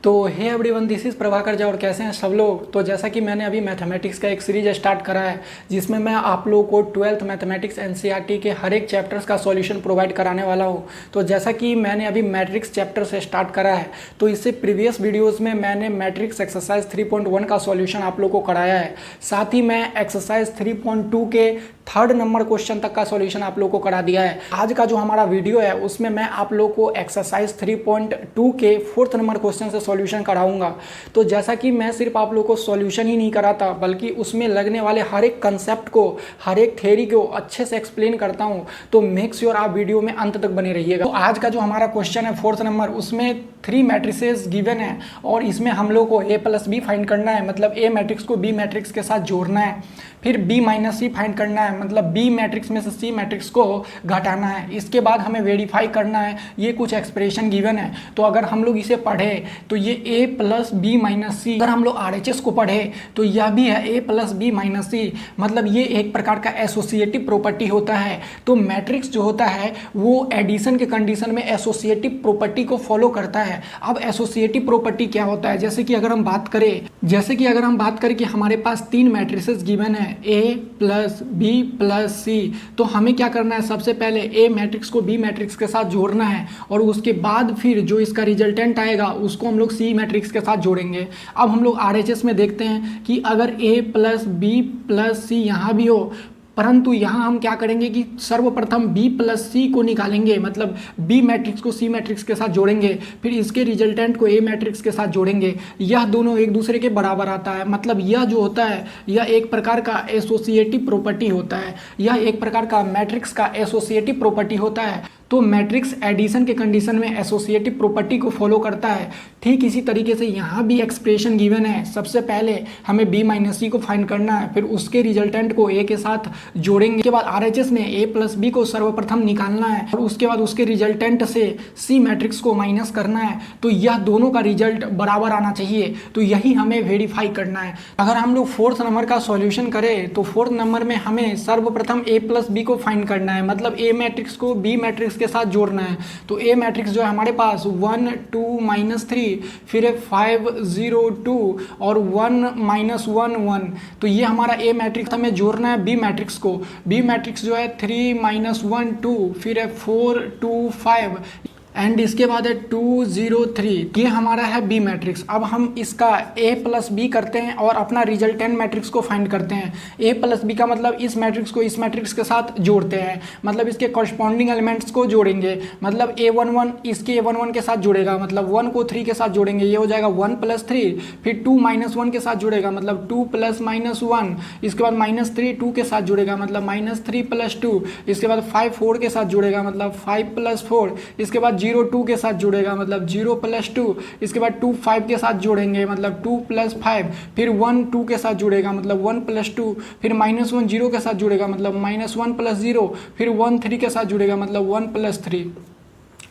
तो hey everyone, this is Prabhakar Jha और कैसे हैं सब लोग। तो जैसा कि मैंने अभी मैथमेटिक्स का एक सीरीज स्टार्ट करा है जिसमें मैं आप लोगों को 12th मैथमेटिक्स एनसीईआरटी के हर एक चैप्टर्स का सॉल्यूशन प्रोवाइड कराने वाला हूं। तो जैसा कि मैंने अभी मैट्रिक्स चैप्टर से स्टार्ट करा है, तो इससे प्रीवियस वीडियोस में मैंने मैट्रिक्स एक्सरसाइज 3.1 का सॉल्यूशन आप लोगों को कराया है। साथ ही मैं एक्सरसाइज 3.2 के 3rd नंबर क्वेश्चन तक का सॉल्यूशन आप लोगों को करा दिया है। आज का जो हमारा वीडियो है उसमें मैं आप लोगों को एक्सरसाइज 3.2 के 4th नंबर क्वेश्चन से सॉल्यूशन कराऊंगा। तो जैसा कि मैं सिर्फ आप लोगों को सॉल्यूशन ही नहीं कराता बल्कि उसमें लगने वाले हर एक कंसेप्ट को, हर एक थ्योरी को अच्छे से एक्सप्लेन करता हूं, तो मेक श्योर आप वीडियो में अंत तक बने रहिएगा। तो आज का जो हमारा क्वेश्चन है 4th नंबर, उसमें 3 मैट्रिसेस गिवन है और इसमें हम लोग को a प्लस बी फाइंड करना है, मतलब a मैट्रिक्स को b मैट्रिक्स के साथ जोड़ना है। फिर b माइनस सी फाइंड करना है, मतलब b मैट्रिक्स में से c मैट्रिक्स को घटाना है। इसके बाद हमें वेरीफाई करना है। ये कुछ एक्सप्रेशन गिवन है, तो अगर हम लोग इसे पढ़े तो ये a प्लस बी माइनस सी, अगर हम लोग RHS को पढ़े तो यह भी है a प्लस बी माइनस सी, मतलब ये एक प्रकार का एसोसिएटिव प्रॉपर्टी होता है। तो मैट्रिक्स जो होता है वो एडिशन के कंडीशन में एसोसिएटिव प्रॉपर्टी को फॉलो करता है। अब एसोसिएटिव प्रॉपर्टी क्या होता है, जैसे कि अगर हम बात करें कि हमारे पास 3 मैट्रिसेस गिवन है a प्लस बी प्लस सी, तो हमें क्या करना है, सबसे पहले a मैट्रिक्स को b मैट्रिक्स के साथ जोड़ना है और उसके बाद फिर जो इसका रिजल्टेंट आएगा उसको हम लोग c मैट्रिक्स के साथ जोड़ेंगे। अब हम लोग RHS में देखते हैं कि अगर a प्लस बी प्लस सी यहाँ भी हो, परंतु यहाँ हम क्या करेंगे कि सर्वप्रथम b प्लस सी को निकालेंगे, मतलब b मैट्रिक्स को c मैट्रिक्स के साथ जोड़ेंगे, फिर इसके रिजल्टेंट को a मैट्रिक्स के साथ जोड़ेंगे। यह दोनों एक दूसरे के बराबर आता है, मतलब यह जो होता है यह एक प्रकार का एसोसिएटिव प्रॉपर्टी होता है। यह एक प्रकार का मैट्रिक्स का एसोसिएटिव प्रॉपर्टी होता है। तो मैट्रिक्स एडिशन के कंडीशन में एसोसिएटिव प्रॉपर्टी को फॉलो करता है। ठीक इसी तरीके से यहाँ भी एक्सप्रेशन गिवन है। सबसे पहले हमें b माइनस सी को फाइंड करना है, फिर उसके रिजल्टेंट को a के साथ जोड़ेंगे। उसके बाद RHS में a प्लस बी को सर्वप्रथम निकालना है और उसके बाद उसके रिजल्टेंट से c मैट्रिक्स को माइनस करना है। तो यह दोनों का रिजल्ट बराबर आना चाहिए, तो यही हमें वेरीफाई करना है। अगर हम लोग 4th नंबर का सॉल्यूशन करें तो 4th नंबर में हमें सर्वप्रथम a प्लस बी को फाइंड करना है, मतलब a मैट्रिक्स को b मैट्रिक्स के साथ जोड़ना है। तो a मैट्रिक्स जो है हमारे पास 1 2 -3, फिर 5 0 2 और 1 -1 1। तो ये हमारा a मैट्रिक्स हमें जोड़ना है b मैट्रिक्स को। b मैट्रिक्स जो है 3 -1 2, फिर है 4 2 5 एंड इसके बाद है 2 0 3। ये हमारा है बी मैट्रिक्स। अब हम इसका a प्लस बी करते हैं और अपना रिजल्टेंट मैट्रिक्स को फाइंड करते हैं। a प्लस बी का मतलब इस मैट्रिक्स को इस मैट्रिक्स के साथ जोड़ते हैं, मतलब इसके कॉरस्पॉन्डिंग एलिमेंट्स को जोड़ेंगे। मतलब a11 इसके a11 के साथ जुड़ेगा, मतलब 1 को 3 के साथ जोड़ेंगे, ये हो जाएगा 1 + 3। फिर 2 -1 के साथ जुड़ेगा, मतलब 2 + -1। इसके बाद -3 2 के साथ जुड़ेगा, मतलब -3 + 2। इसके बाद 5 4 के साथ जुड़ेगा, मतलब 5 + 4। इसके बाद 0 2 के साथ जुड़ेगा, मतलब 0 + 2। इसके बाद 2 5 के साथ जोड़ेंगे, मतलब 2 + 5। फिर 1 2 के साथ जुड़ेगा, मतलब 1 + 2। फिर -1 0 के साथ जुड़ेगा, मतलब -1 + 0। फिर 1 3 के साथ जुड़ेगा, मतलब 1 + 3।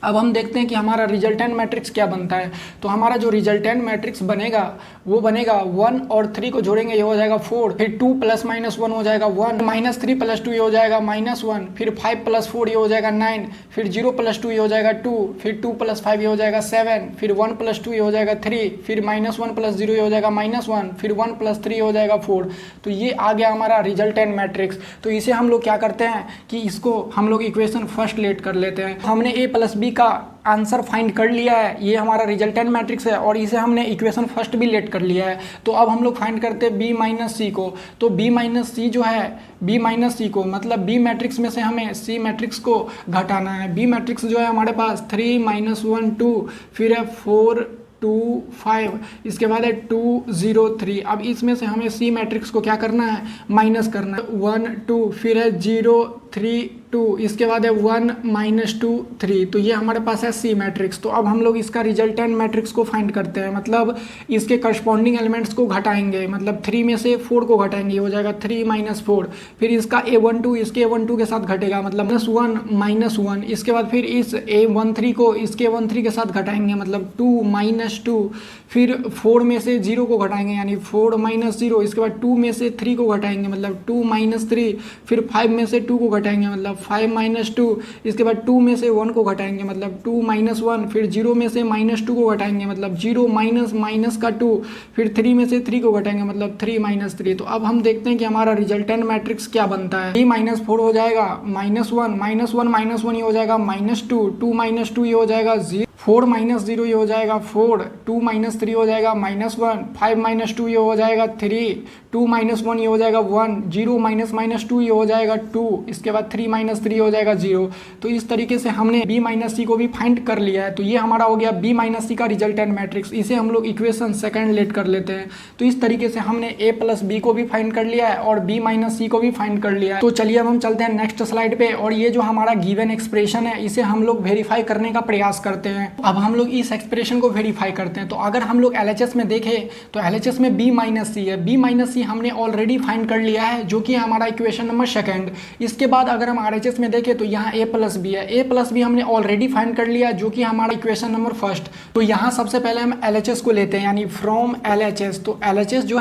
अब हम देखते हैं कि हमारा रिजल्टेंट मैट्रिक्स क्या बनता है। तो हमारा जो रिजल्टेंट मैट्रिक्स बनेगा वो बनेगा 1 और 3 को जोड़ेंगे, ये हो जाएगा 4। फिर 2 + -1 हो जाएगा 1, -3 + 2 ये हो जाएगा -1। फिर 5 + 4 ये हो जाएगा 9। फिर 0 + 2 ये हो जाएगा 2। फिर 2 + 5 ये हो जाएगा 7। फिर 1 + 2 ये हो जाएगा 3। फिर -1 + 0 ये हो जाएगा -1। फिर 1 + 3 ये हो जाएगा 4। तो ये आ गया हमारा रिजल्टेंट मैट्रिक्स। तो इसे हम लोग क्या करते हैं कि इसको हम लोग इक्वेशन फर्स्ट लेट कर लेते हैं। हमने a प्लस बी का आंसर फाइंड कर लिया है, ये हमारा रिजल्टेंट मैट्रिक्स है और इसे हमने इक्वेशन फर्स्ट भी लेट कर लिया है। तो अब हम लोग फाइंड करते हैं b माइनस सी को। तो b माइनस सी जो है, b माइनस सी को मतलब b मैट्रिक्स में से हमें c मैट्रिक्स को घटाना है। b मैट्रिक्स जो है हमारे पास 3 -1 2, फिर है 4 2 5, इसके बाद है 2 0 3। अब इसमें से हमें c मैट्रिक्स को क्या करना है, माइनस करना है। 1 2, फिर है 0 3 2, इसके बाद है 1 -2 3। तो ये हमारे पास है सी मैट्रिक्स। तो अब हम लोग इसका रिजल्टेंट मैट्रिक्स को फाइंड करते हैं, मतलब इसके करस्पॉन्डिंग एलिमेंट्स को घटाएंगे, मतलब 3 में से 4 को घटाएंगे, ये हो जाएगा 3 - 4। फिर इसका a12 इसके a12 के साथ घटेगा, मतलब -1 -1। इसके बाद फिर इस a13 को इसके a13 के साथ घटाएंगे, मतलब 2 -2। फिर 4 में से 0 को घटाएंगे, यानी 4 - 0। इसके बाद 2 में से 3 को घटाएंगे, मतलब 2 - 3। फिर 5 में से 2 को घटाएंगे, मतलब 5 माइनस 2, इसके बाद 2 में से 1 को घटाएंगे मतलब 2 माइनस 1, फिर 0 में से माइनस 2 को घटाएंगे मतलब 0 माइनस माइनस का 2, फिर 3 में से 3 को घटाएंगे मतलब 3 माइनस 3। तो अब हम देखते हैं कि हमारा रिजल्टेंट मैट्रिक्स क्या बनता है। 3 माइनस 4 हो जाएगा -1, -1 ये हो जाएगा -2, 2 माइनस 2 ये हो जाएगा 0, 4 माइनस 0 ये हो जाएगा 4, 2 माइनस 3 हो जाएगा -1, 5 माइनस 2 ये हो जाएगा 3, 2 माइनस 1 ये हो जाएगा 1, 0 माइनस माइनस 2 ये हो जाएगा 2, इसके बाद 3 माइनस 3 हो जाएगा 0। तो इस तरीके से हमने b माइनस सी को भी फाइंड कर लिया है। तो ये हमारा हो गया b माइनस सी का रिजल्टेंट मैट्रिक्स। इसे हम लोग इक्वेशन सेकंड लेट कर लेते हैं। तो इस तरीके से हमने a प्लस बी को भी फाइंड कर लिया है और b माइनस सी को भी फाइंड कर लिया है। तो चलिए अब हम चलते हैं नेक्स्ट स्लाइड पे और ये जो हमारा गिवन एक्सप्रेशन है इसे हम लोग वेरीफाई करने का प्रयास करते हैं। अब हम लोग इस एक्सप्रेशन को वेरीफाई करते हैं। तो अगर हम लोग LHS में देखें तो LHS में b माइनस सी है, b माइनस सी हमने ऑलरेडी फाइंड कर लिया है जो कि हमारा इक्वेशन नंबर सेकंड। इसके बाद अगर हम RHS में देखें तो यहाँ a प्लस बी है, a प्लस बी हमने ऑलरेडी फाइंड कर लिया जो कि हमारा इक्वेशन नंबर फर्स्ट। तो यहाँ सबसे पहले हम LHS को लेते हैं यानी फ्रॉम LHS। तो LHS जो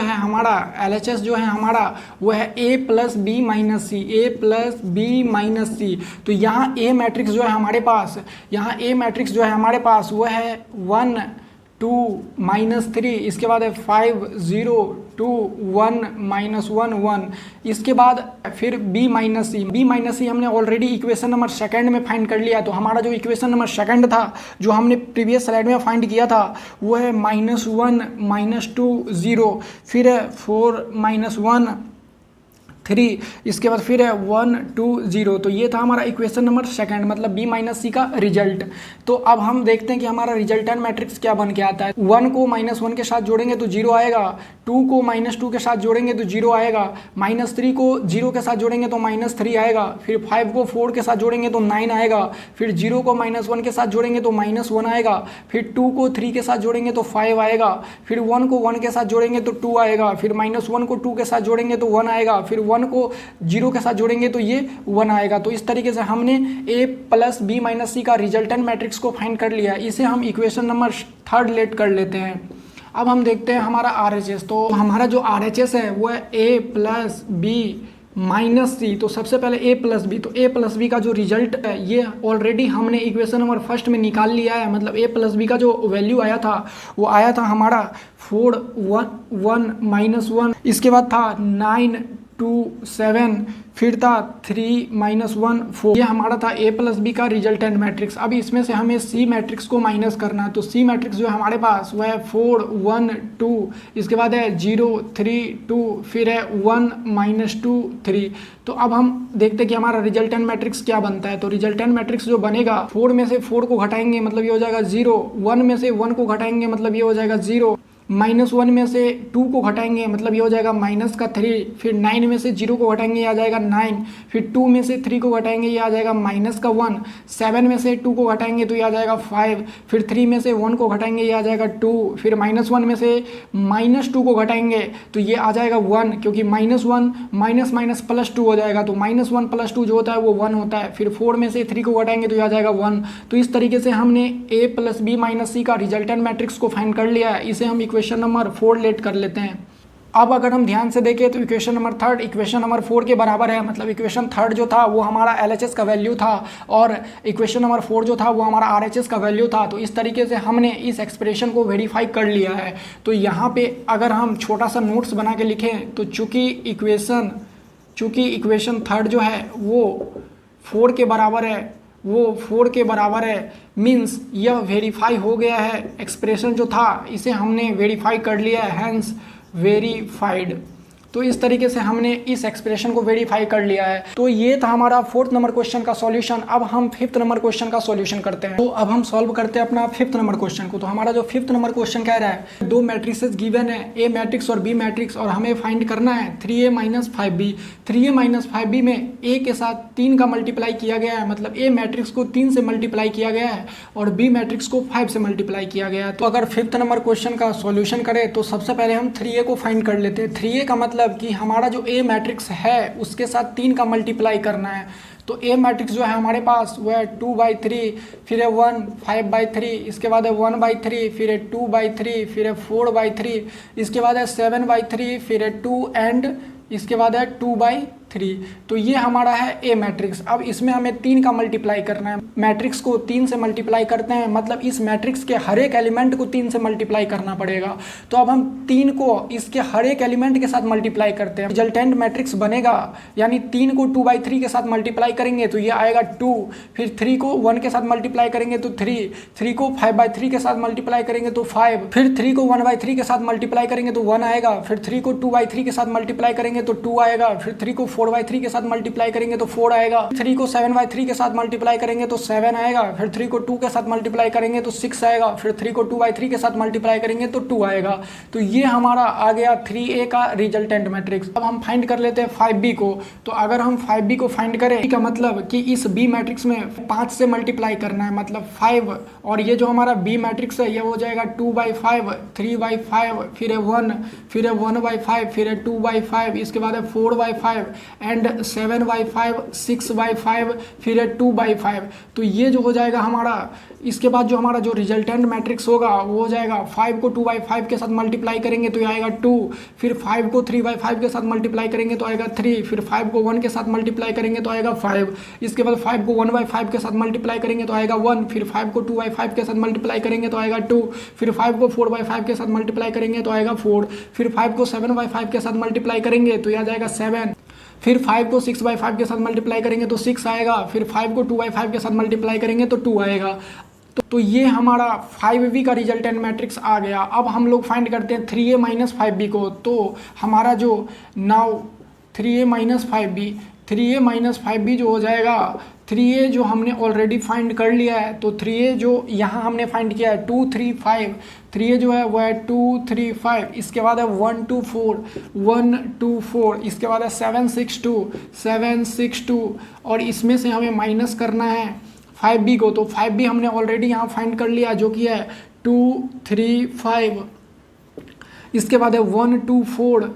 है हमारा वो है a plus b minus c, a plus b minus c. तो यहाँ a मैट्रिक्स जो है हमारे पास, वो है 1 2 माइनस 3, इसके बाद है 5 0 2 1 माइनस 1 1, इसके बाद फिर b माइनस सी हमने ऑलरेडी इक्वेशन नंबर सेकंड में फाइंड कर लिया। तो हमारा जो इक्वेशन नंबर सेकंड था जो हमने प्रीवियस स्लाइड में फाइंड किया था वो है -1 -2 0, फिर है 4 -1 3, इसके बाद फिर है 1 2 0। तो ये था हमारा इक्वेशन नंबर सेकंड मतलब b माइनस सी का रिजल्ट। तो अब हम देखते हैं कि हमारा रिजल्टेंट मैट्रिक्स क्या बन के आता है। 1 को -1 के साथ जोड़ेंगे तो 0 आएगा, 2 को -2 के साथ जोड़ेंगे तो 0 आएगा, -3 को 0 के साथ जोड़ेंगे तो -3 आएगा, फिर 5 को 4 के साथ जोड़ेंगे तो 9 आएगा, फिर 0 को -1 के साथ जोड़ेंगे तो -1 आएगा, फिर 2 को 3 के साथ जोड़ेंगे तो 5 आएगा, फिर 1 को 1 के साथ जोड़ेंगे तो 2 आएगा, फिर -1 को 2 के साथ जोड़ेंगे तो 1 आएगा, फिर 1 को 0 के साथ जोड़ेंगे तो ये 1 आएगा। तो इस तरीके से हमने a प्लस बी माइनस सी का रिजल्टेंट मैट्रिक्स को फाइंड कर लिया। इसे हम इक्वेशन नंबर थर्ड लेट कर लेते हैं। अब हम देखते हैं हमारा RHS। तो हमारा जो RHS है वो है a plus b minus c. तो सबसे पहले a प्लस बी, तो a प्लस बी का जो रिजल्ट है ये ऑलरेडी हमने इक्वेशन नंबर फर्स्ट में निकाल लिया है। मतलब a प्लस बी का जो वैल्यू आया था वो आया था हमारा 4 1 1 -1, इसके बाद था 9 2 7, फिर था 3 -1 4। ये हमारा था a प्लस बी का रिजल्टेंट मैट्रिक्स। अब इसमें से हमें c मैट्रिक्स को माइनस करना है। तो c मैट्रिक्स जो है हमारे पास वो है 4 1 2, इसके बाद है 0 3 2, फिर है 1 -2 3। तो अब हम देखते हैं कि हमारा रिजल्टेंट मैट्रिक्स क्या बनता है। तो रिजल्टेंट मैट्रिक्स जो बनेगा 4 में से 4 को घटाएंगे मतलब ये हो जाएगा 0, 1 में से 1 को घटाएंगे मतलब ये हो जाएगा 0, -1 में से 2 को घटाएंगे मतलब ये हो जाएगा -3, फिर 9 में से 0 को घटाएंगे ये आ जाएगा 9, फिर 2 में से 3 को घटाएंगे ये आ जाएगा -1, 7 में से 2 को घटाएंगे तो ये आ जाएगा 5, फिर 3 में से 1 को घटाएंगे ये आ जाएगा 2, फिर -1 में से -2 को घटाएंगे तो ये आ जाएगा 1, क्योंकि -1 माइनस माइनस +2 हो जाएगा। तो -1 +2 जो होता है वो 1 होता है। फिर 4 में से 3 को घटाएंगे तो ये आ जाएगा 1। तो इस तरीके से हमने a प्लस बी माइनस सी का रिजल्टेंट मैट्रिक्स को फाइंड कर लिया है। इसे हम इक्वेशन नंबर 4 लेट कर लेते हैं। अब अगर हम ध्यान से देखें तो equation number third equation number 4 के बराबर है। मतलब इक्वेशन थर्ड जो था वो हमारा LHS का वैल्यू था और इक्वेशन नंबर 4 जो था वो हमारा RHS का वैल्यू था। तो इस तरीके से हमने इस एक्सप्रेशन को वेरीफाई कर लिया है। तो यहाँ पे अगर हम छोटा सा नोट्स बना के लिखें तो चूँकि इक्वेशन थर्ड जो है वो 4 के बराबर है, मीन्स यह वेरीफाई हो गया है। एक्सप्रेशन जो था इसे हमने वेरीफाई कर लिया है, हैंस वेरीफाइड। तो इस तरीके से हमने इस एक्सप्रेशन को वेरीफाई कर लिया है। तो ये था हमारा 4th नंबर क्वेश्चन का सॉल्यूशन। अब हम 5th नंबर क्वेश्चन का सॉल्यूशन करते हैं। तो अब हम सॉल्व करते हैं अपना 5th नंबर क्वेश्चन को। तो हमारा जो 5th नंबर क्वेश्चन कह रहा है 2 मैट्रिसेस गिवन है, A मैट्रिक्स और B मैट्रिक्स, और हमें फाइंड करना है 3A - 5B। 3A - 5B में A के साथ 3 का मल्टीप्लाई किया गया है। मतलब A मैट्रिक्स को 3 से मल्टीप्लाई किया गया है और B मैट्रिक्स को 5 से मल्टीप्लाई किया गया है। तो अगर 5th नंबर क्वेश्चन का सॉल्यूशन करें तो सबसे पहले हम 3A को फाइंड कर लेते हैं। 3A का मतलब कि हमारा जो A मैट्रिक्स है उसके साथ 3 का मल्टीप्लाई करना है। तो A मैट्रिक्स जो है हमारे पास वो है 2/3, फिर है 1 5/3, इसके बाद है 1/3, फिर है 2/3, फिर है 4/3, इसके बाद है 7/3, फिर है 2 एंड इसके बाद है 3। तो ये हमारा है ए मैट्रिक्स। अब इसमें हमें 3 का मल्टीप्लाई करना है। मैट्रिक्स को 3 से मल्टीप्लाई करते हैं, मतलब इस मैट्रिक्स के हर एक एलिमेंट को 3 से मल्टीप्लाई करना पड़ेगा। तो अब हम 3 को इसके हर एक एलिमेंट के साथ मल्टीप्लाई करते हैं, रिजल्टेंट मैट्रिक्स बनेगा। यानी 3 को 2/3 के साथ मल्टीप्लाई करेंगे तो ये आएगा 2, फिर 3 को 1 के साथ मल्टीप्लाई करेंगे तो 3 को 5/3 के साथ मल्टीप्लाई करेंगे तो 5, फिर 3 को 1/3 के साथ मल्टीप्लाई करेंगे तो 1 आएगा, फिर 3 को 2/3 के साथ मल्टीप्लाई करेंगे तो 2 आएगा, फिर 3 को 4/3 के साथ मल्टीप्लाई करेंगे तो 4 आएगा, 3 को 7/3 के साथ मल्टीप्लाई करेंगे तो 7 आएगा, फिर 3 को 2 के साथ मल्टीप्लाई करेंगे तो 6 आएगा, फिर 3 को 2/3 के साथ मल्टीप्लाई करेंगे तो 2 आएगा। तो ये हमारा आ गया 3a का रिजल्टेंट मैट्रिक्स। अब हम फाइंड कर लेते हैं 5b को। तो अगर हम 5b को फाइंड करें का मतलब कि इस b मैट्रिक्स में 5 से मल्टीप्लाई करना है, मतलब 5, और ये जो हमारा b मैट्रिक्स है ये हो जाएगा 2/5, 3/5, फिर है 1, फिर है 1/5, फिर है 2/5, इसके बाद है 4/5 एंड 7/5, 6/5, फिर है 2/5। तो ये जो हो जाएगा हमारा, इसके बाद जो हमारा जो रिजल्टेंट मैट्रिक्स होगा वो हो जाएगा 5 को 2/5 के साथ मल्टीप्लाई करेंगे तो ये आएगा 2, फिर 5 को 3/5 के साथ मल्टीप्लाई करेंगे तो आएगा 3, फिर 5 को 1 के साथ मल्टीप्लाई करेंगे तो आएगा 5, इसके बाद 5 को 1/5 के साथ मल्टीप्लाई करेंगे तो आएगा 1, फिर 5 को 2/5 के साथ मल्टीप्लाई करेंगे तो आएगा 2, फिर 5 को 4/5 के साथ मल्टीप्लाई करेंगे तो आएगा 4, फिर 5 को 7/5 के साथ मल्टीप्लाई करेंगे तो यह आ जाएगा 7, फिर 5 को 6/5 के साथ मल्टीप्लाई करेंगे तो 6 आएगा, फिर 5 को 2/5 के साथ मल्टीप्लाई करेंगे तो 2 आएगा। तो ये हमारा 5b का रिजल्टेंट मैट्रिक्स आ गया। अब हम लोग फाइंड करते हैं 3a माइनस 5b को। तो हमारा जो नाउ 3a माइनस 5b जो हो जाएगा, 3a जो हमने ऑलरेडी फाइंड कर लिया है, तो 3a जो यहाँ हमने फाइंड किया है 2 3 5, 3a जो है वो है 2 3 5, इसके बाद है 1 2 4, इसके बाद है 7 6 2, और इसमें से हमें माइनस करना है 5b को। तो 5b हमने ऑलरेडी यहाँ फाइंड कर लिया जो कि है 2 3 5, इसके बाद है 1 2 4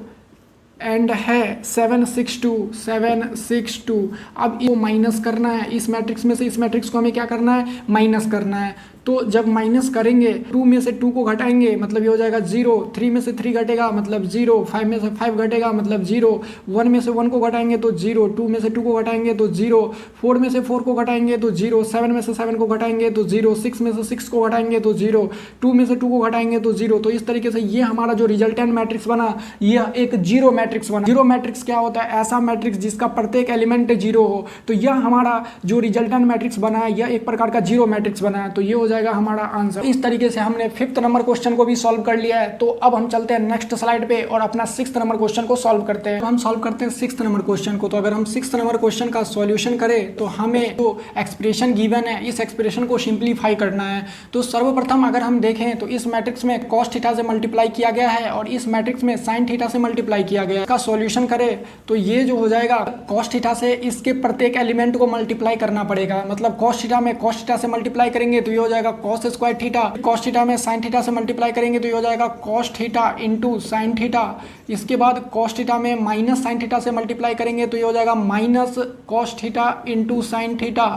एंड है 7 6 2। अब इसको माइनस करना है, इस मैट्रिक्स में से इस मैट्रिक्स को हमें क्या करना है, माइनस करना है। तो जब माइनस करेंगे 2 में से 2 को घटाएंगे मतलब ये हो जाएगा 0, 3 में से 3 घटेगा मतलब 0, 5 में से 5 घटेगा मतलब 0, 1 में से 1 को घटाएंगे तो 0, 2 में से 2 को घटाएंगे तो 0, 4 में से 4 को घटाएंगे तो 0, 7 में से 7 को घटाएंगे तो 0, 6 में से 6 को घटाएंगे तो 0, 2 में से 2 को घटाएंगे तो 0। तो इस तरीके से ये हमारा जो रिजल्टेंट मैट्रिक्स बना यह एक जीरो मैट्रिक्स बना। जीरो मैट्रिक्स क्या होता है, ऐसा मैट्रिक्स जिसका प्रत्येक एलिमेंट 0 हो। तो यह हमारा जो रिजल्टेंट मैट्रिक्स बना है यह एक प्रकार का जीरो मैट्रिक्स बना है। तो ये हो जाएगा हमारा आंसर। इस तरीके से हमने 5th नंबर क्वेश्चन को भी सॉल्व कर लिया है। तो अब हम चलते हैं नेक्स्ट स्लाइड पे और अपना 6th नंबर क्वेश्चन को सॉल्व करते हैं। तो हम सॉल्व करते हैं 6th नंबर क्वेश्चन को। तो अगर हम 6th नंबर क्वेश्चन का सॉल्यूशन करें तो हमें जो एक्सप्रेशन गिवन है इस एक्सप्रेशन को सिंप्लीफाई करना है। तो सर्वप्रथम अगर हम देखें तो इस मैट्रिक्स में cos थीटा से मल्टीप्लाई किया गया है और इस मैट्रिक्स में sin थीटा से मल्टीप्लाई किया गया है। इसका सॉल्यूशन करें तो ये जो हो जाएगा cos थीटा से इसके प्रत्येक एलिमेंट को मल्टीप्लाई करना पड़ेगा। मतलब cos थीटा में cos थीटा से मल्टीप्लाई करेंगे तो ये हो जाएगा cos square theta, cos theta में sin थीटा से मल्टीप्लाई करेंगे तो ये हो जाएगा cos theta into sin theta. इसके बाद cos थीटा में माइनस sin थीटा से मल्टीप्लाई करेंगे तो ये हो जाएगा minus cos theta into sin theta.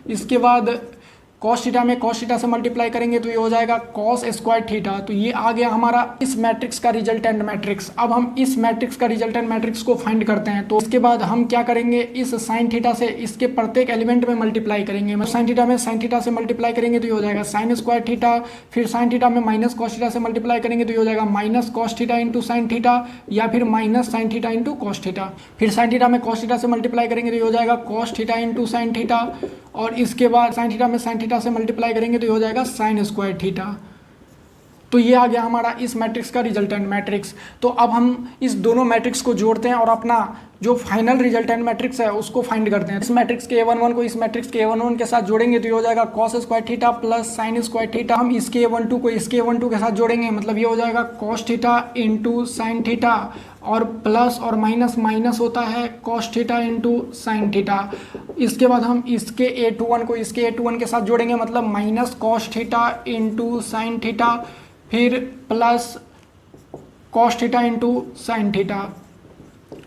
इसके बाद cos थीटा में cos थीटा से मल्टीप्लाई करेंगे तो ये हो जाएगा cos स्क्वायर थीटा। तो ये आ गया हमारा इस मैट्रिक्स का रिजल्टेंट मैट्रिक्स। अब हम इस मैट्रिक्स का रिजल्टेंट मैट्रिक्स को फाइंड करते हैं। तो इसके बाद हम क्या करेंगे, इस sin थीटा से इसके प्रत्येक एलिमेंट में मल्टीप्लाई करेंगे। sin थीटा में sin थीटा से मल्टीप्लाई करेंगे तो ये हो जाएगा sin स्क्वायर थीटा। फिर sin थीटा में माइनस cos थीटा से मल्टीप्लाई करेंगे तो ये हो जाएगा minus cos theta into sin theta या फिर minus sin theta into cos theta. फिर sin थीटा में cos थीटा से मल्टीप्लाई करेंगे तो ये हो जाएगा cos theta into sin theta और इसके बाद sin थीटा में sin थीटा से मल्टीप्लाई करेंगे तो ये हो जाएगा sin स्क्वायर थीटा। तो ये आ गया हमारा इस मैट्रिक्स का रिजल्टेंट मैट्रिक्स। तो अब हम इस दोनों मैट्रिक्स को जोड़ते हैं और अपना जो फाइनल रिजल्टेंट मैट्रिक्स है उसको फाइंड करते हैं। इस मैट्रिक्स के a11 को इस मैट्रिक्स के a11 के साथ जोड़ेंगे तो ये हो जाएगा cos square theta plus sin square theta. हम इसके a12 को इसके a12 के साथ जोड़ेंगे मतलब ये हो जाएगा cos theta into sine theta और प्लस और माइनस माइनस होता है cos theta into sine theta. इसके बाद हम इसके a21 को इसके a21 के साथ जोड़ेंगे मतलब minus cos theta into sine theta फिर plus cos theta into sine theta.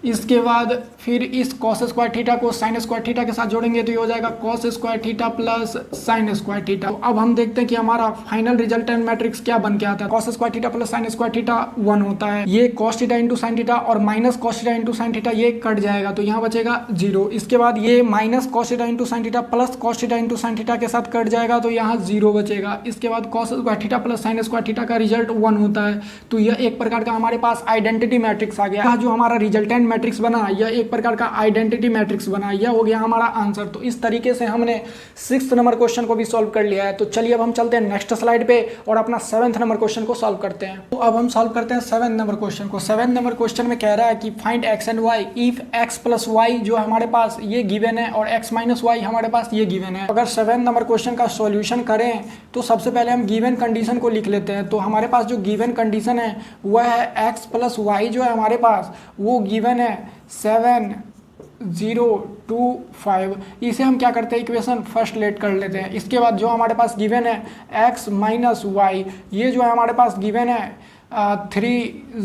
इसके बाद फिर इस कॉस स्क्वायर थीटा को साइन स्क्वायर थीटा के साथ जोड़ेंगे तो ये हो जाएगा cos square theta plus sine square theta. तो अब हम देखते हैं कि हमारा फाइनल रिजल्टेंट मैट्रिक्स क्या बन के आता है। Cos square theta plus sine square theta 1 होता है, ये cos theta into sine theta और minus cos theta into sine theta ये कट जाएगा तो यहाँ बचेगा 0। इसके बाद ये minus cos theta into sine theta plus cos theta into sine theta के साथ कट जाएगा तो यहाँ 0 बचेगा। इसके बाद cos square theta plus sine square theta का रिजल्ट 1 होता है, तो यह एक प्रकार का हमारे पास आइडेंटिटी मैट्रिक्स आ गया। जो हमारा रिजल्टेंट मैट्रिक्स बना यह एक प्रकार का आइडेंटिटी मैट्रिक्स बना, यह हो गया हमारा आंसर। तो इस तरीके से हमने 6th नंबर क्वेश्चन को भी सॉल्व कर लिया है। तो चलिए अब हम चलते हैं नेक्स्ट स्लाइड पे और अपना 7th नंबर क्वेश्चन को सॉल्व करते हैं। तो अब हम सॉल्व करते हैं 7th नंबर क्वेश्चन को। 7th नंबर क्वेश्चन में कह रहा है कि find x and y if x plus y जो हमारे पास ये गिवन है और एक्स माइनस वाई हमारे पास ये गिवन है। अगर 7th नंबर क्वेश्चन का सॉल्यूशन करें तो सबसे पहले हम गिवन कंडीशन को लिख लेते हैं। तो हमारे पास जो गिवन कंडीशन है वह है एक्स प्लस वाई जो है हमारे पास वो गिवन है 7 0 2 5। इसे हम क्या करते हैं इक्वेशन फर्स्ट लेट कर लेते हैं। इसके बाद जो हमारे पास गिवन है x माइनस वाई ये जो है हमारे पास गिवन है 3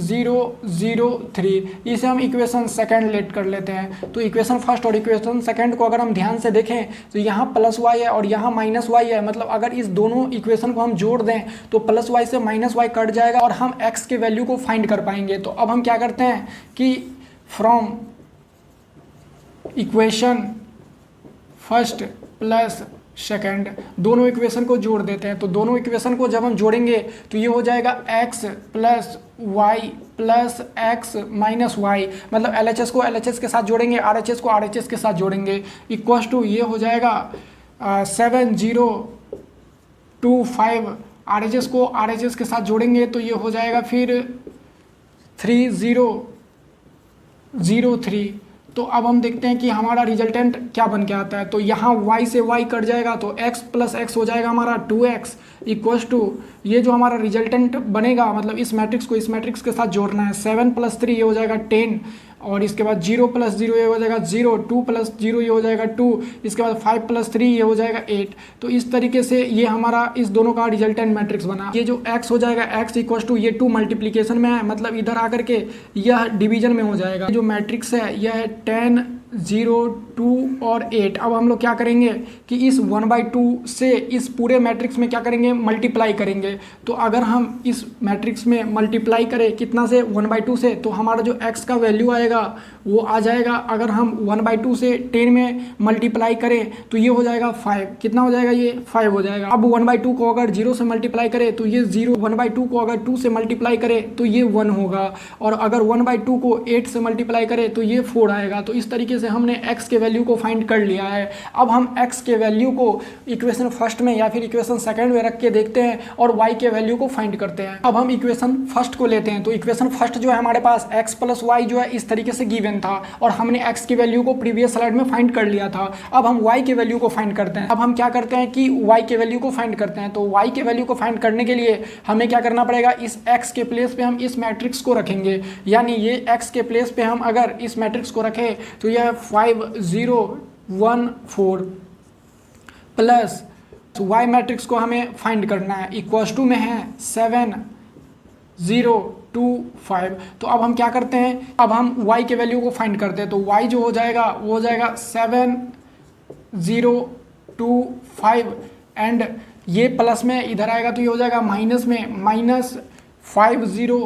0 0 3, इसे हम इक्वेशन सेकंड लेट कर लेते हैं। तो इक्वेशन फर्स्ट और इक्वेशन सेकंड को अगर हम ध्यान से देखें तो यहाँ प्लस वाई है और यहाँ माइनस वाई है, मतलब अगर इस दोनों इक्वेशन को हम जोड़ दें तो प्लस वाई से माइनस वाई कट जाएगा और हम x के वैल्यू को फाइंड कर पाएंगे। तो अब हम क्या करते हैं कि from equation first plus second दोनों इक्वेशन को जोड़ देते हैं। तो दोनों इक्वेशन को जब हम जोड़ेंगे तो ये हो जाएगा x plus y plus x minus y, मतलब LHS को LHS के साथ जोड़ेंगे, RHS को RHS के साथ जोड़ेंगे, इक्वस टू ये हो जाएगा 7 0 2 5। RHS को RHS के साथ जोड़ेंगे तो ये हो जाएगा फिर 3 0 0 3। तो अब हम देखते हैं कि हमारा रिजल्टेंट क्या बन के आता है। तो यहाँ y से y कट जाएगा तो x प्लस एक्स हो जाएगा हमारा 2x इक्वल्स टू ये जो हमारा रिजल्टेंट बनेगा, मतलब इस मैट्रिक्स को इस मैट्रिक्स के साथ जोड़ना है। 7 प्लस 3 ये हो जाएगा 10 और इसके बाद 0 प्लस 0 ये हो जाएगा 0, 2 प्लस 0 ये हो जाएगा 2, इसके बाद 5 प्लस 3 ये हो जाएगा 8। तो इस तरीके से ये हमारा इस दोनों का रिजल्टेंट मैट्रिक्स बना। ये जो x हो जाएगा x इक्वल्स टू ये 2 मल्टीप्लीकेशन में है, मतलब इधर आकर के यह डिवीजन में हो जाएगा। जो मैट्रिक्स है यह है 10 0 2 और 8। अब हम लोग क्या करेंगे कि इस 1/2 से इस पूरे मैट्रिक्स में क्या करेंगे मल्टीप्लाई करेंगे। तो अगर हम इस मैट्रिक्स में मल्टीप्लाई करें कितना से 1/2 से तो हमारा जो x का वैल्यू आएगा वो आ जाएगा। अगर हम 1/2 से 10 में मल्टीप्लाई करें तो ये हो जाएगा 5। कितना हो जाएगा ये 5 हो जाएगा। अब 1/2 को अगर 0 से मल्टीप्लाई करें तो ये 0, 1/2 को अगर 2 से मल्टीप्लाई करें तो ये 1 होगा और अगर 1/2 को 8 से मल्टीप्लाई करें तो ये 4 आएगा। तो इस तरीके से हमने x के वैल्यू को फाइंड कर लिया है। अब हम x के वैल्यू को इक्वेशन फर्स्ट में या फिर इक्वेशन सेकंड में रख के देखते हैं और y के वैल्यू को फाइंड करते हैं। अब हम इक्वेशन फर्स्ट को लेते हैं। तो इक्वेशन फर्स्ट जो है हमारे पास x प्लस वाई जो है इस तरीके से गिवन था और हमने x की वैल्यू को प्रीवियस स्लाइड में फाइंड कर लिया था। अब हम y के वैल्यू को फाइंड करते हैं। अब हम क्या करते हैं कि y के वैल्यू को फाइंड करते हैं। तो y के वैल्यू को फाइंड करने के लिए हमें क्या करना पड़ेगा, इस x के प्लेस पे हम इस मैट्रिक्स को रखेंगे, यानी ये x के प्लेस पे हम अगर इस मैट्रिक्स को रखें तो यह 5 0 1 4 प्लस y मैट्रिक्स को हमें फाइंड करना है, इक्वल्स टू में है 7 0 2 5। तो अब हम क्या करते हैं, अब हम y के वैल्यू को फाइंड करते हैं। तो y जो हो जाएगा वो हो जाएगा 7 0 2 5 एंड ये प्लस में इधर आएगा तो ये हो जाएगा माइनस में -5 0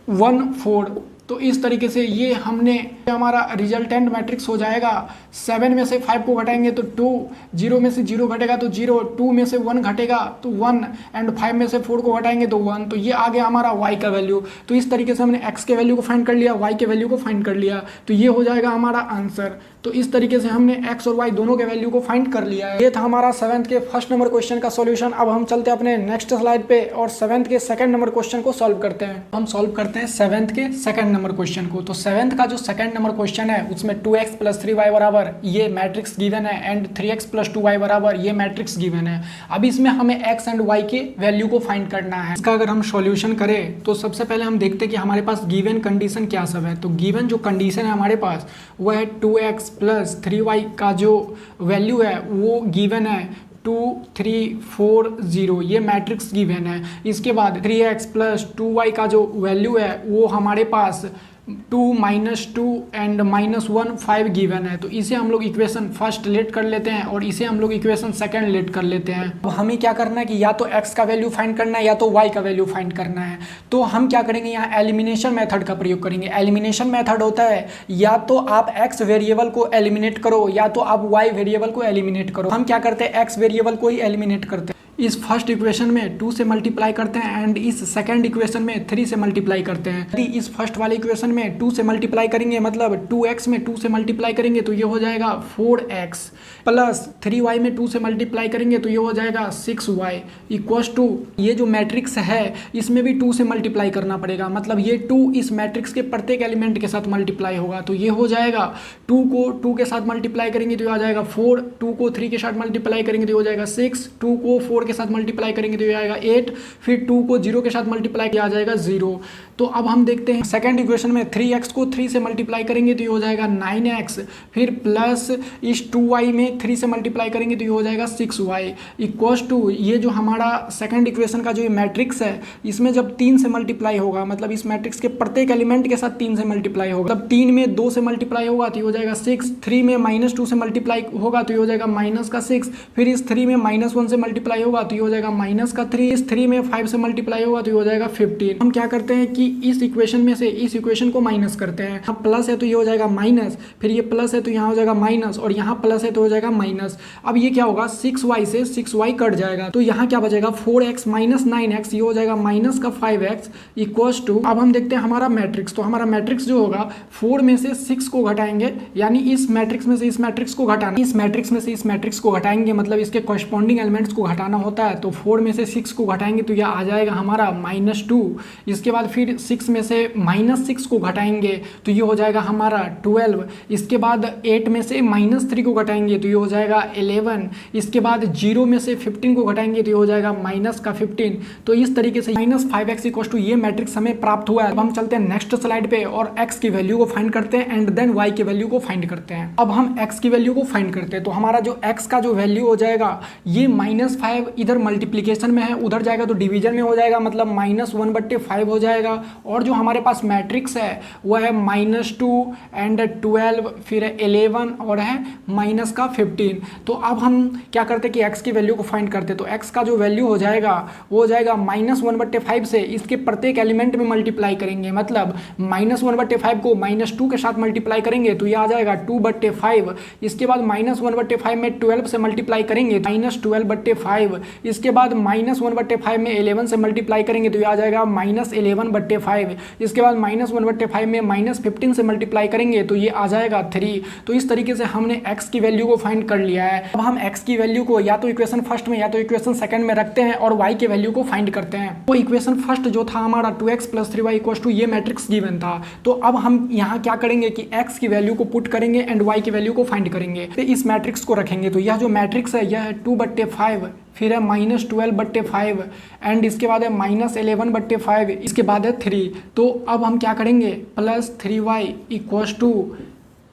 1 4। तो इस तरीके से ये हमने हमारा रिजल्टेंट मैट्रिक्स हो जाएगा। 7 में से 5 को घटाएंगे तो 2, 0 में से 0 घटेगा तो 0, 2 में से 1 घटेगा तो 1 एंड 5 में से 4 को घटाएंगे तो 1। तो ये आ गया हमारा y का वैल्यू। तो इस तरीके से हमने x के वैल्यू को फाइंड कर लिया, y के वैल्यू को फाइंड कर लिया, तो ये हो जाएगा हमारा आंसर। तो इस तरीके से हमने x और y दोनों के वैल्यू को फाइंड कर लिया है। ये था हमारा 7th के फर्स्ट नंबर क्वेश्चन का सॉल्यूशन। अब हम चलते हैं अपने नेक्स्ट स्लाइड पे और 7th के सेकंड नंबर क्वेश्चन को सॉल्व करते हैं। हम सॉल्व करते हैं 7th के सेकंड नंबर क्वेश्चन को। तो 7th का जो सेकंड नंबर क्वेश्चन है उसमें 2x प्लस 3y बराबर ये मैट्रिक्स गिवन है एंड 3x प्लस 2y बराबर ये मैट्रिक्स गिवन है। अब इसमें हमें x एंड y के वैल्यू को फाइंड करना है। इसका अगर हम सॉल्यूशन करें तो सबसे पहले हम देखते हैं कि हमारे पास गिवन कंडीशन क्या सब है। तो गिवन जो कंडीशन है हमारे पास वो है 2x प्लस 3y का जो वैल्यू है वो गिवन है 2 3 4 0, ये मैट्रिक्स गिवन है। इसके बाद 3x प्लस 2y का जो वैल्यू है वो हमारे पास 2 -2 एंड -1 5 गिवन है। तो इसे हम लोग इक्वेशन फर्स्ट लेट कर लेते हैं और इसे हम लोग इक्वेशन सेकंड लेट कर लेते हैं। अब हमें क्या करना है कि या तो x का वैल्यू फाइंड करना है या तो y का वैल्यू फाइंड करना है। तो हम क्या करेंगे, यहाँ एलिमिनेशन मेथड का प्रयोग करेंगे। एलिमिनेशन मेथड होता है या तो आप x वेरिएबल को एलिमिनेट करो या तो आप y वेरिएबल को एलिमिनेट करो। हम क्या करते हैं, x वेरिएबल को ही एलिमिनेट करते हैं। इस फर्स्ट इक्वेशन में 2 से मल्टीप्लाई करते हैं एंड इस सेकंड इक्वेशन में 3 से मल्टीप्लाई करते हैं। यदि इस फर्स्ट वाले इक्वेशन में 2 से मल्टीप्लाई करेंगे मतलब 2x में 2 से मल्टीप्लाई करेंगे तो ये हो जाएगा 4x प्लस 3y में 2 से मल्टीप्लाई करेंगे तो ये हो जाएगा 6y इक्वल्स टू, ये जो मैट्रिक्स है इसमें भी 2 से मल्टीप्लाई करना पड़ेगा, मतलब ये 2 इस मैट्रिक्स के प्रत्येक एलिमेंट के साथ मल्टीप्लाई होगा। तो ये हो जाएगा 2 को 2 के साथ मल्टीप्लाई करेंगे तो ये आ जाएगा 4, 2 को 3 के साथ मल्टीप्लाई करेंगे तो ये हो जाएगा 6, 2 को 4 के साथ मल्टीप्लाई करेंगे तो ये आएगा 8, फिर 2 को 0 के साथ मल्टीप्लाई किया जाएगा 0। तो अब हम देखते हैं सेकंड इक्वेशन में 3x को 3 से मल्टीप्लाई करेंगे तो ये हो जाएगा 9x, फिर प्लस इस 2y में 3 से मल्टीप्लाई करेंगे तो ये हो जाएगा 6y इक्वल्स टू, ये जो हमारा सेकंड इक्वेशन का जो ये मैट्रिक्स है इसमें जब 3 से मल्टीप्लाई होगा मतलब इस मैट्रिक्स के प्रत्येक एलिमेंट के साथ 3 से मल्टीप्लाई होगा, तब 3 में 2 से मल्टीप्लाई होगा तो ये हो जाएगा 6, 3 में -2 से मल्टीप्लाई होगा तो ये हो जाएगा -6, फिर इस 3 में -1 से मल्टीप्लाई होगा तो ये हो जाएगा -3, इस 3 में 5 से मल्टीप्लाई होगा तो ये हो जाएगा 15। हम क्या करते हैं कि इस इक्वेशन में से इस इक्वेशन को माइनस करते हैं। यहाँ प्लस है तो ये हो जाएगा माइनस, फिर ये प्लस है तो यहाँ हो जाएगा माइनस और यहाँ प्लस है तो हो जाएगा माइनस। अब ये क्या होगा, 6y से 6y कट जाएगा तो यहाँ क्या बचेगा 4x माइनस 9x, ये हो जाएगा माइनस का 5x इक्वल्स टू। अब हम देखते हैं हमारा मैट्रिक्स, तो हमारा मैट्रिक्स जो होगा 4 में से 6 को घटाएंगे, यानी इस मैट्रिक्स में से इस मैट्रिक्स को घटाना, इस मैट्रिक्स में से इस मैट्रिक्स को घटाएंगे मतलब इसके कॉरस्पॉन्डिंग एलिमेंट्स को घटाना होता है। तो 4 में से 6 को घटाएंगे तो यह आ जाएगा हमारा -2, इसके बाद फिर 6 में से -6 को घटाएंगे तो ये हो जाएगा हमारा 12, इसके बाद 8 में से -3 को घटाएंगे तो ये हो जाएगा 11, इसके बाद 0 में से 15 को घटाएंगे तो ये हो जाएगा -15। तो इस तरीके से -5x इक्वल टू ये मैट्रिक्स हमें प्राप्त हुआ है। अब हम चलते हैं नेक्स्ट स्लाइड पे और x की वैल्यू को फाइंड करते हैं एंड देन y की वैल्यू को फाइंड करते हैं। अब हम x की वैल्यू को फाइंड करते हैं तो हमारा जो x का जो वैल्यू हो जाएगा ये -5 इधर मल्टीप्लीकेशन में है, उधर जाएगा तो डिवीजन में हो जाएगा मतलब -1/5 हो जाएगा, और जो हमारे पास मैट्रिक्स है वह है -2 एंड 12 फिर 11 और है -15। तो अब हम क्या करते हैं कि x की वैल्यू को फाइंड करते हैं। तो x का जो वैल्यू हो जाएगा वो हो जाएगा -1/5 से इसके प्रत्येक एलिमेंट में मल्टीप्लाई करेंगे, मतलब -1/5 को -2 के साथ मल्टीप्लाई करेंगे तो ये आ जाएगा 2/5, इसके बाद -1/5 में 12 से मल्टीप्लाई करेंगे -12/5, इसके बाद -1/5 में 11 से मल्टीप्लाई करेंगे तो ये आ जाएगा -11/5, इसके बाद -1/5 में -15 से मल्टीप्लाई करेंगे तो ये आ जाएगा 3। तो इस तरीके से हमने x की वैल्यू को फाइंड कर लिया है। अब हम x की वैल्यू को या तो इक्वेशन फर्स्ट में या तो इक्वेशन सेकंड में रखते हैं और y की वैल्यू को फाइंड करते हैं। तो इक्वेशन फर्स्ट जो था हमारा 2x + 3y इक्वल्स टू ये मैट्रिक्स गिवन था। तो अब हम यहाँ क्या करेंगे कि x की वैल्यू को पुट करेंगे एंड y की वैल्यू को फाइंड करेंगे। तो इस मैट्रिक्स को रखेंगे तो यह जो मैट्रिक्स है यह है 2/5, फिर है -12/5 एंड इसके बाद है -11/5, इसके बाद है 3। तो अब हम क्या करेंगे +3y इक्वल्स टू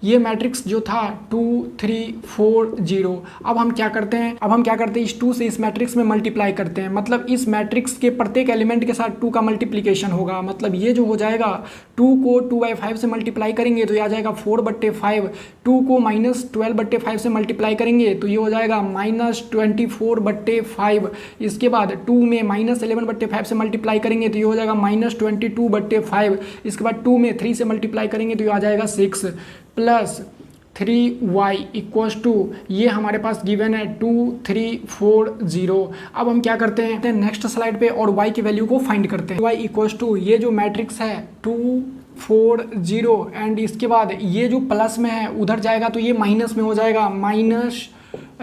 ये मैट्रिक्स जो था 2 3 4 0। अब हम क्या करते हैं इस 2 से इस मैट्रिक्स में मल्टीप्लाई करते हैं, मतलब इस मैट्रिक्स के प्रत्येक एलिमेंट के साथ 2 का मल्टीप्लिकेशन होगा, मतलब ये जो हो जाएगा 2 को 2/5 से मल्टीप्लाई करेंगे तो ये आ जाएगा 4/5, 2 को -12/5 से मल्टीप्लाई करेंगे तो ये हो जाएगा -24/5, इसके बाद 2 में -11/5 से मल्टीप्लाई करेंगे तो ये हो जाएगा -22/5, इसके बाद 2 में 3 से मल्टीप्लाई करेंगे तो ये आ जाएगा 6 प्लस 3y इक्वल्स टू ये हमारे पास गिवन है 2 3 4 0। अब हम क्या करते हैं नेक्स्ट स्लाइड पे और y की वैल्यू को फाइंड करते हैं। y इक्वल्स टू ये जो मैट्रिक्स है 2 4 0 एंड इसके बाद ये जो प्लस में है उधर जाएगा तो ये माइनस में हो जाएगा, माइनस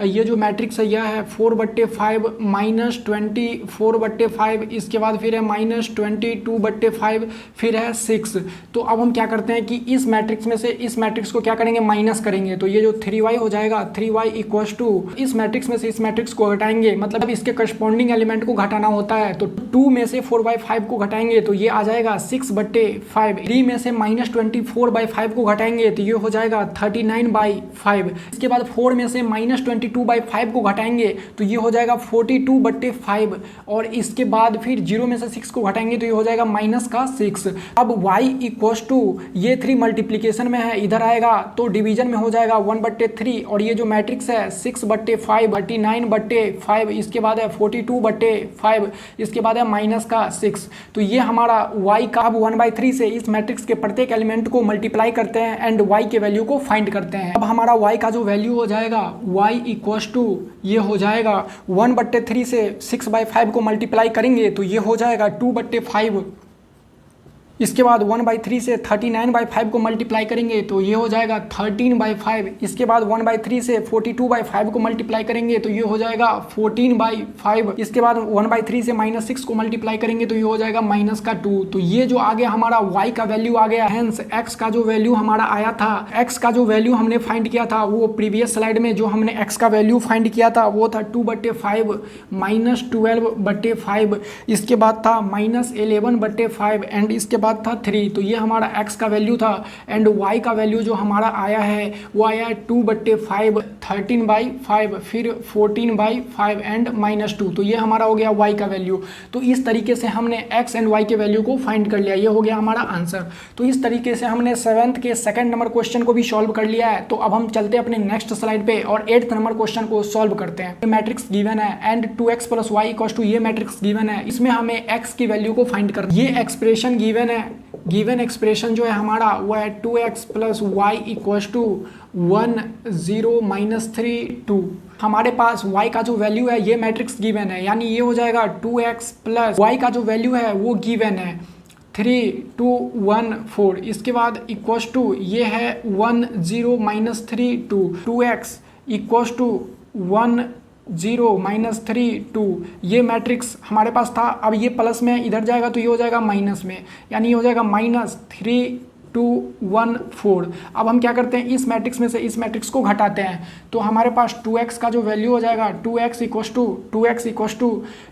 ये जो मैट्रिक्स है यह है 4/5 -24/5, इसके बाद फिर है -22/5, फिर है 6। तो अब हम क्या करते हैं कि इस मैट्रिक्स में से इस मैट्रिक्स को क्या करेंगे माइनस करेंगे तो ये जो 3y हो जाएगा 3y इक्वल्स टू इस मैट्रिक्स में से इस मैट्रिक्स को घटाएंगे, मतलब इसके करस्पॉन्डिंग एलिमेंट को घटाना होता है। तो 2 में से 4/5 को घटाएंगे तो ये आ जाएगा 6/5, 3 में से -24/5 को घटाएंगे तो ये हो जाएगा 39/5, इसके बाद 4 में से -22 42/5 को घटाएंगे तो ये हो जाएगा 42/5 और इसके बाद फिर 0 में से 6 को घटाएंगे तो ये हो जाएगा -6। अब y इक्वस टू ये 3 मल्टीप्लीकेशन में है, इधर आएगा तो डिवीजन में हो जाएगा 1/3 और ये जो मैट्रिक्स है 6/5 39/5, इसके बाद है 42/5, इसके बाद है -6। तो ये हमारा y का अब 1/3 से इस मैट्रिक्स के प्रत्येक एलिमेंट को मल्टीप्लाई करते हैं एंड y के वैल्यू को फाइंड करते हैं। अब हमारा y का जो वैल्यू हो जाएगा y इक्वस टू ये हो जाएगा 1/3 से 6/5 को मल्टीप्लाई करेंगे तो ये हो जाएगा 2/5। इसके बाद 1/3 से 39/5 को मल्टीप्लाई करेंगे तो ये हो जाएगा 13/5। इसके बाद 1/3 से 42/5 को मल्टीप्लाई करेंगे तो ये हो जाएगा 14/5। इसके बाद 1/3 से -6 को मल्टीप्लाई करेंगे तो ये हो जाएगा -2। तो ये जो आगे हमारा y का वैल्यू आ गया, हेंस x का जो वैल्यू हमारा आया था, x का जो वैल्यू हमने फाइंड किया था वो प्रीवियस स्लाइड में जो हमने x का वैल्यू फाइंड किया था वो था 2/5 -12/5, इसके बाद था -11/5 एंड इसके बाद था 3। तो ये हमारा x का वैल्यू था एंड y का वैल्यू जो हमारा आया है वो आया है 2/5 13/5 फिर 14/5 एंड -2। तो ये हमारा हो गया y का वैल्यू। तो इस तरीके से हमने x एंड y के वैल्यू को फाइंड कर लिया, ये हो गया हमारा आंसर। तो इस तरीके से हमने 7th के सेकंड नंबर क्वेश्चन को भी सॉल्व कर लिया है। तो अब हम चलते हैं अपने नेक्स्ट स्लाइड पे और 8th नंबर क्वेश्चन को सॉल्व करते हैं। मैट्रिक्स गिवन है एंड 2x + y = ये मैट्रिक्स गिवन है, इसमें हमें x की वैल्यू को फाइंड करना है। ये एक्सप्रेशन गिवन है, गिवन एक्सप्रेशन जो है हमारा वो है 2x + y = 1 0 -3 2। हमारे पास y का जो वैल्यू है ये मैट्रिक्स गिवन है, यानी ये हो जाएगा 2x + y का जो वैल्यू है वो गिवन है 3 2 1 4। इसके बाद इक्वस टू ये है 1 0 -3 2, 2x = 1 0 -3 2। ये मैट्रिक्स हमारे पास था। अब ये प्लस में इधर जाएगा तो ये हो जाएगा माइनस में, यानी ये हो जाएगा -3 2 1 4। अब हम क्या करते हैं, इस मैट्रिक्स में से इस मैट्रिक्स को घटाते हैं तो हमारे पास 2x का जो वैल्यू हो जाएगा 2x =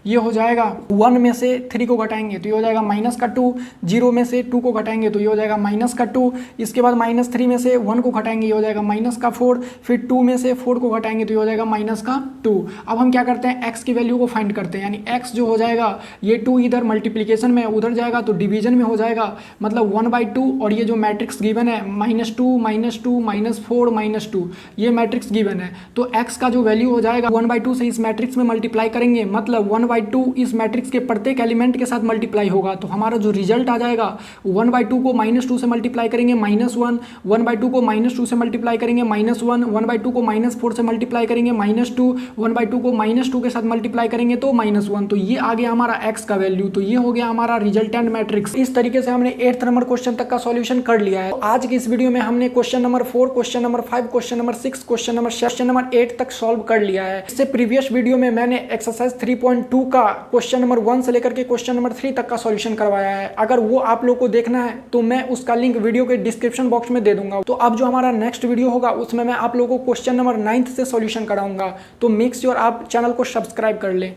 ये हो जाएगा 1 में से 3 को घटाएंगे तो ये हो जाएगा -2, 0 में से 2 को घटाएंगे तो ये हो जाएगा -2, इसके बाद -3 में से 1 को घटाएंगे ये हो जाएगा -4, फिर 2 में से 4 को घटाएंगे तो ये हो जाएगा -2। अब हम क्या करते हैं, x की वैल्यू को फाइंड करते हैं, यानी x जो हो जाएगा ये 2 इधर मल्टीप्लीकेशन में उधर जाएगा तो डिवीजन में हो जाएगा, मतलब 1/2 और ये जो मैट्रिक्स गिवन है -2 -2 -4 -2 ये मैट्रिक्स गिवन है। तो x का जो वैल्यू हो जाएगा 1/2 से इस मैट्रिक्स में मल्टीप्लाई करेंगे, मतलब 1/2 इस मैट्रिक्स के प्रत्येक एलिमेंट के साथ मल्टीप्लाई होगा। तो हमारा जो रिजल्ट आ जाएगा 1/2 को -2 से मल्टीप्लाई करेंगे -1, 1/2 को -2 से मल्टीप्लाई करेंगे -1, 1/2 को -4 से मल्टीप्लाई करेंगे -2, 1/2 को -2 के साथ मल्टीप्लाई करेंगे तो -1। तो ये आ गया हमारा x का वैल्यू। तो ये हो गया हमारा रिजल्टेंट मैट्रिक्स। इस तरीके से हमने 8th नंबर क्वेश्चन तक का सॉल्यूशन कर लिया है। तो आज की इस वीडियो में हमने question number 4, question number 5, question number 6, question number 8 तक सॉल्व कर लिया है। इससे प्रीवियस वीडियो में मैंने एक्सरसाइज 3.2 का क्वेश्चन नंबर 1 से लेकर के क्वेश्चन नंबर 3 तक का सॉल्यूशन करवाया है। अगर वो आप लोग को देखना है तो मैं उसका लिंक वीडियो के डिस्क्रिप्शन बॉक्स में दे दूंगा। तो अब जो हमारा नेक्स्ट वीडियो होगा उसमें मैं आप लोगों को क्वेश्चन नंबर 9 से सॉल्यूशन कराऊंगा। तो मेक श्योर आप चैनल को सब्सक्राइब कर ले।